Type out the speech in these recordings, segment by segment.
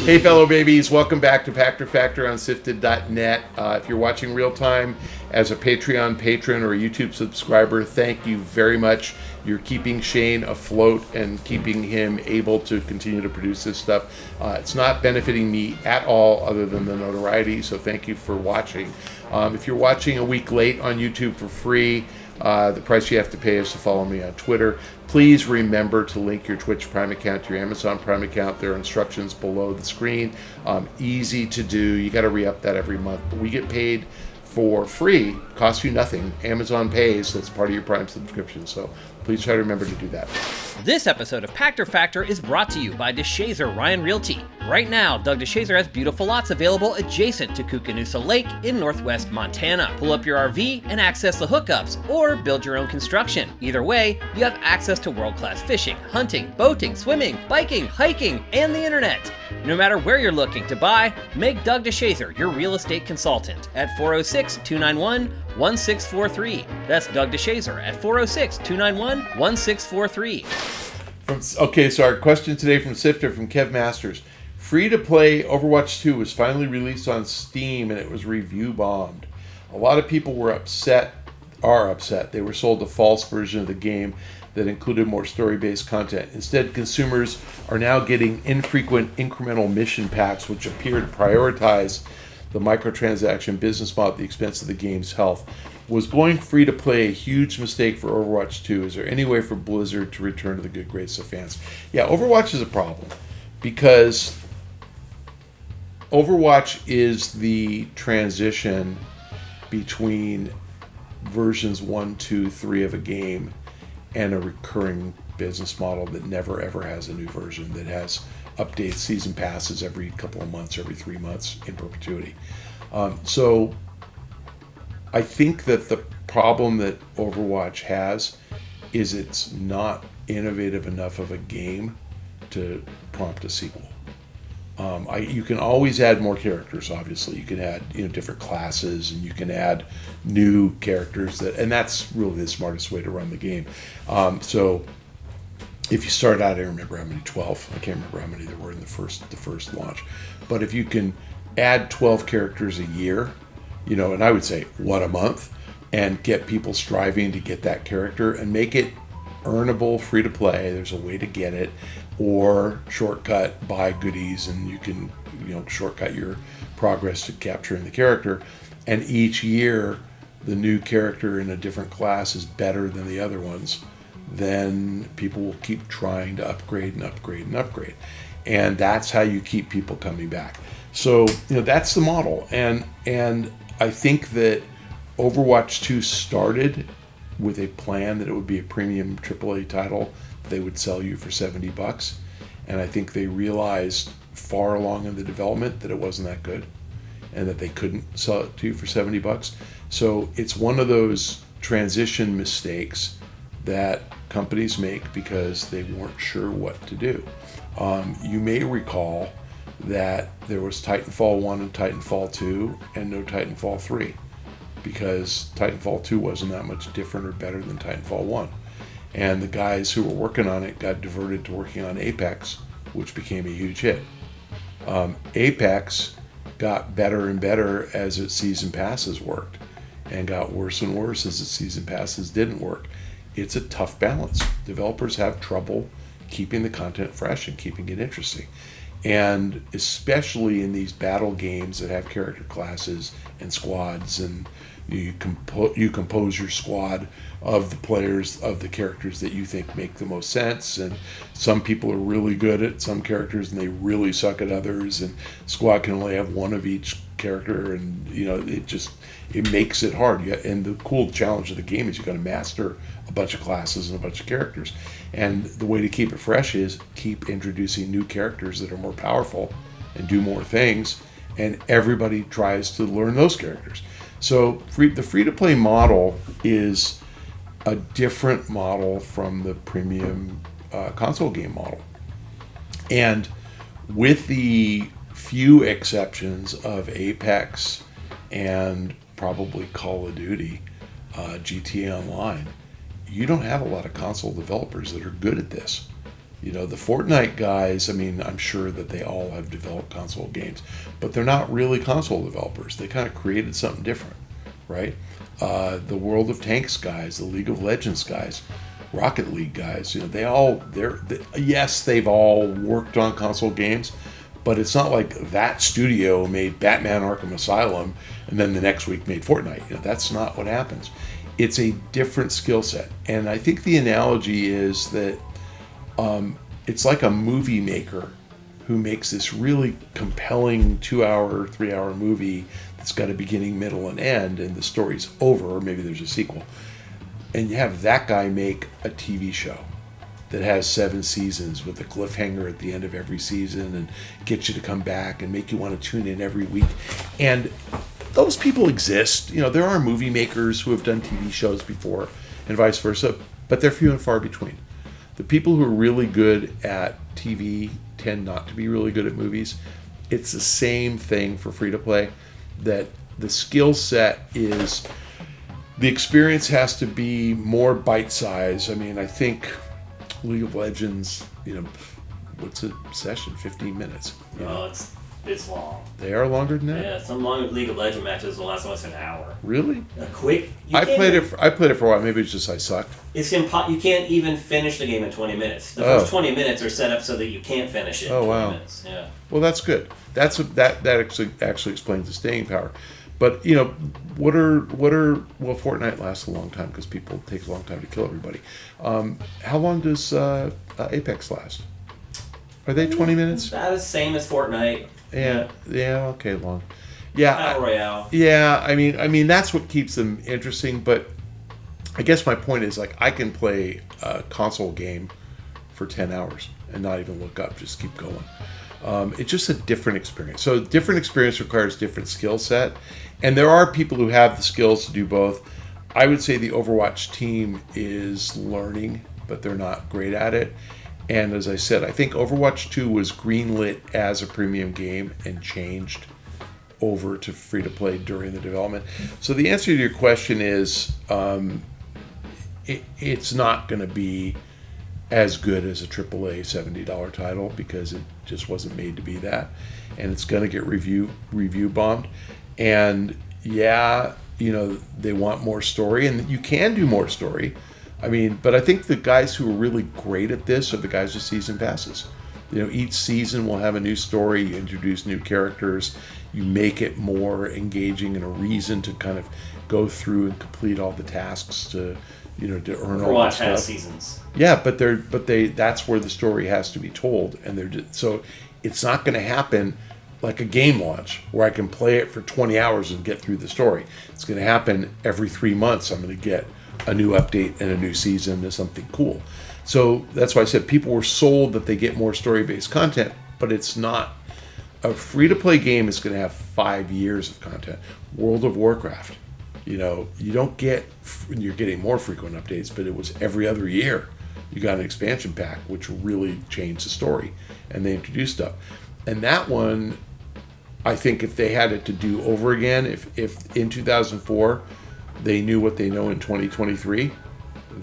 Hey, fellow babies, welcome back to Pachter Factor on SIFTD.net. If you're watching real time as a Patreon patron or a YouTube subscriber, thank you very much. You're keeping Shane afloat and keeping him able to continue to produce this stuff. It's not benefiting me at all other than the notoriety, so thank you for watching. If you're watching a week late on YouTube for free, the price you have to pay is to follow me on Twitter. Please remember to link your Twitch Prime account to your Amazon Prime account. There are instructions below the screen. Easy to do. You got to re-up that every month. But we get paid for free. Costs you nothing. Amazon pays. That's part of your Prime subscription. So please try to remember to do that. This episode of Pachter Factor is brought to you by DeShazer Ryan Realty. Right now, Doug DeShazer has beautiful lots available adjacent to Koocanusa Lake in northwest Montana. Pull up your RV and access the hookups, or build your own construction. Either way, you have access to world-class fishing, hunting, boating, swimming, biking, hiking, and the internet. No matter where you're looking to buy, make Doug DeShazer your real estate consultant at 406-291-1643. That's Doug DeShazer at 406-291-1643. Okay, so our question today from Sifter from Kev Masters. Free-to-play Overwatch 2 was finally released on Steam and it was review bombed. A lot of people are upset. They were sold a false version of the game that included more story-based content. Instead, consumers are now getting infrequent incremental mission packs which appear to prioritize the microtransaction business model at the expense of the game's health. Was going free-to-play a huge mistake for Overwatch 2? Is there any way for Blizzard to return to the good graces of fans? Yeah, Overwatch is a problem because Overwatch is the transition between versions 1, 2, 3 of a game and a recurring business model that never ever has a new version, that has updates, season passes every couple of months, every 3 months in perpetuity. So I think that the problem that Overwatch has is it's not innovative enough of a game to prompt a sequel. You can always add more characters. Obviously, you can add different classes, and you can add new characters and that's really the smartest way to run the game. So if you start out, I remember how many, 12. I can't remember how many there were in the first launch. But if you can add 12 characters a year, and I would say what a month, and get people striving to get that character and make it earnable, free to play. There's a way to get it, or shortcut, buy goodies, and you can shortcut your progress to capturing the character. And each year, the new character in a different class is better than the other ones. Then people will keep trying to upgrade and upgrade and upgrade, and that's how you keep people coming back. So that's the model, and I think that Overwatch 2 started with a plan that it would be a premium AAA title they would sell you for $70, and I think they realized far along in the development that it wasn't that good and that they couldn't sell it to you for $70. So it's one of those transition mistakes that companies make because they weren't sure what to do. You may recall that there was Titanfall 1 and Titanfall 2 and no Titanfall 3 because Titanfall 2 wasn't that much different or better than Titanfall 1. And the guys who were working on it got diverted to working on Apex, which became a huge hit. Apex got better and better as its season passes worked, and got worse and worse as its season passes didn't work. It's a tough balance. Developers have trouble keeping the content fresh and keeping it interesting. And especially in these battle games that have character classes and squads, and you compose your squad of the players, of the characters that you think make the most sense, and some people are really good at some characters and they really suck at others, and squad can only have one of each character, and it makes it hard. And the cool challenge of the game is you got to master a bunch of classes and a bunch of characters, and the way to keep it fresh is keep introducing new characters that are more powerful and do more things, and everybody tries to learn those characters. So the free-to-play model is a different model from the premium console game model. And with the few exceptions of Apex and probably Call of Duty, GTA Online, you don't have a lot of console developers that are good at this. You know, the Fortnite guys, I mean, I'm sure that they all have developed console games, but they're not really console developers. They kind of created something different, right? The World of Tanks guys, the League of Legends guys, Rocket League guys, you know, yes, they've all worked on console games, but it's not like that studio made Batman Arkham Asylum and then the next week made Fortnite. You know, that's not what happens. It's a different skill set. And I think the analogy is that it's like a movie maker who makes this really compelling 2-hour, 3-hour movie that's got a beginning, middle, and end, and the story's over, or maybe there's a sequel. And you have that guy make a TV show that has 7 seasons with a cliffhanger at the end of every season and get you to come back and make you want to tune in every week. And those people exist. You know, there are movie makers who have done TV shows before and vice versa, but they're few and far between. The people who are really good at TV tend not to be really good at movies. It's the same thing for free-to-play, that the skill set is, the experience has to be more bite-sized. I mean, I think League of Legends, you know, what's a session? 15 minutes. No, it's long. They are longer than that? Yeah, some long League of Legends matches will last almost an hour. Really? A quick. I played it for a while. Maybe it's just I sucked. It's you can't even finish the game in 20 minutes. The first 20 minutes are set up so that you can't finish it in 20 minutes. Yeah. Well, that's good. That actually explains the staying power. But, you know, well, Fortnite lasts a long time because it takes a long time to kill everybody. How long does Apex last? Are they 20 minutes? About the same as Fortnite. Yeah, okay, long. Yeah. Battle Royale. Yeah, I mean that's what keeps them interesting, but I guess my point is, like, I can play a console game for 10 hours and not even look up, just keep going. It's just a different experience. So different experience requires different skill set, and there are people who have the skills to do both. I would say the Overwatch team is learning, but they're not great at it. And as I said, I think Overwatch 2 was greenlit as a premium game and changed over to free-to-play during the development. So the answer to your question is it's not going to be as good as a AAA $70 title because it just wasn't made to be that. And it's going to get review bombed. And yeah, you know, they want more story, and you can do more story. I mean, but I think the guys who are really great at this are the guys with season passes. You know, each season will have a new story, you introduce new characters, you make it more engaging and a reason to kind of go through and complete all the tasks to, you know, to earn all that stuff. Overwatch has seasons. Yeah, but that's where the story has to be told, and so it's not going to happen like a game launch where I can play it for 20 hours and get through the story. It's going to happen every 3 months. I'm going to get a new update and a new season is something cool. So that's why I said people were sold that they get more story-based content, but it's not. A free-to-play game is going to have 5 years of content. World of Warcraft, you know, you're getting more frequent updates, but it was every other year. You got an expansion pack, which really changed the story, and they introduced stuff. And that one, I think if they had it to do over again, if in 2004, they knew what they know in 2023,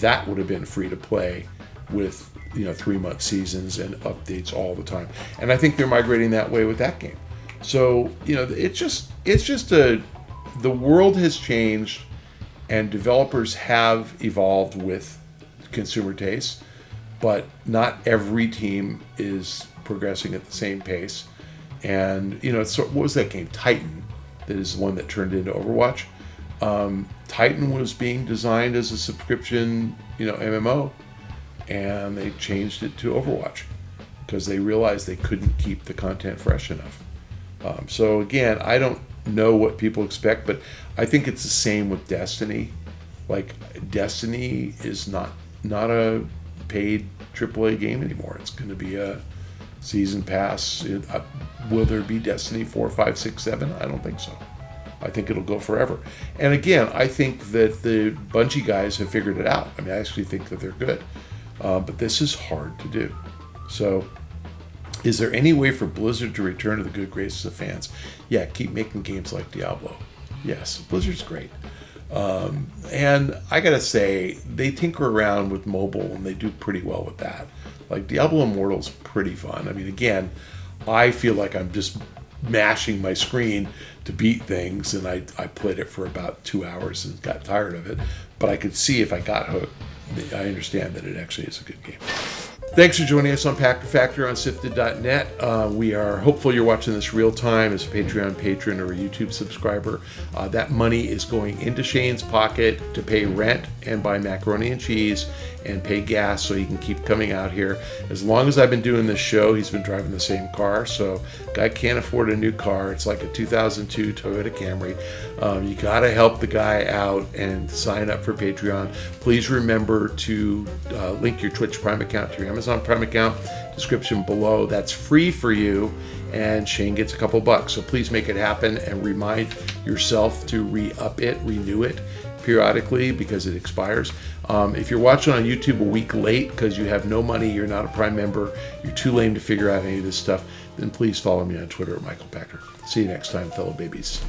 that would have been free to play with, you know, 3-month seasons and updates all the time. And I think they're migrating that way with that game. So, you know, the world has changed and developers have evolved with consumer tastes, but not every team is progressing at the same pace. And, you know, what was that game? Titan, that is the one that turned into Overwatch. Titan was being designed as a subscription, you know, MMO, and they changed it to Overwatch because they realized they couldn't keep the content fresh enough. So again, I don't know what people expect, but I think it's the same with Destiny. Like, Destiny is not a paid AAA game anymore. It's going to be a season pass. Will there be Destiny 4, 5, 6, 7? I don't think so. I think it'll go forever. And again, I think that the Bungie guys have figured it out. I mean, I actually think that they're good. But this is hard to do. So, is there any way for Blizzard to return to the good graces of fans? Yeah, keep making games like Diablo. Yes, Blizzard's great. And I gotta say, they tinker around with mobile and they do pretty well with that. Like Diablo Immortal's pretty fun. I mean, again, I feel like I'm just mashing my screen to beat things, and I played it for about 2 hours and got tired of it. But I could see if I got hooked, I understand that it actually is a good game. Thanks for joining us on Pachter Factor on SIFTD.net. We are hopeful you're watching this real time as a Patreon patron or a YouTube subscriber. That money is going into Shane's pocket to pay rent and buy macaroni and cheese and pay gas so he can keep coming out here. As long as I've been doing this show, he's been driving the same car, so guy can't afford a new car. It's like a 2002 Toyota Camry. You gotta help the guy out and sign up for Patreon. Please remember to link your Twitch Prime account to your Amazon Prime account, description below. That's free for you, and Shane gets a couple bucks. So please make it happen and remind yourself to renew it periodically because it expires. If you're watching on YouTube a week late because you have no money, you're not a Prime member, you're too lame to figure out any of this stuff, then please follow me on Twitter at Michael Pachter. See you next time, fellow babies.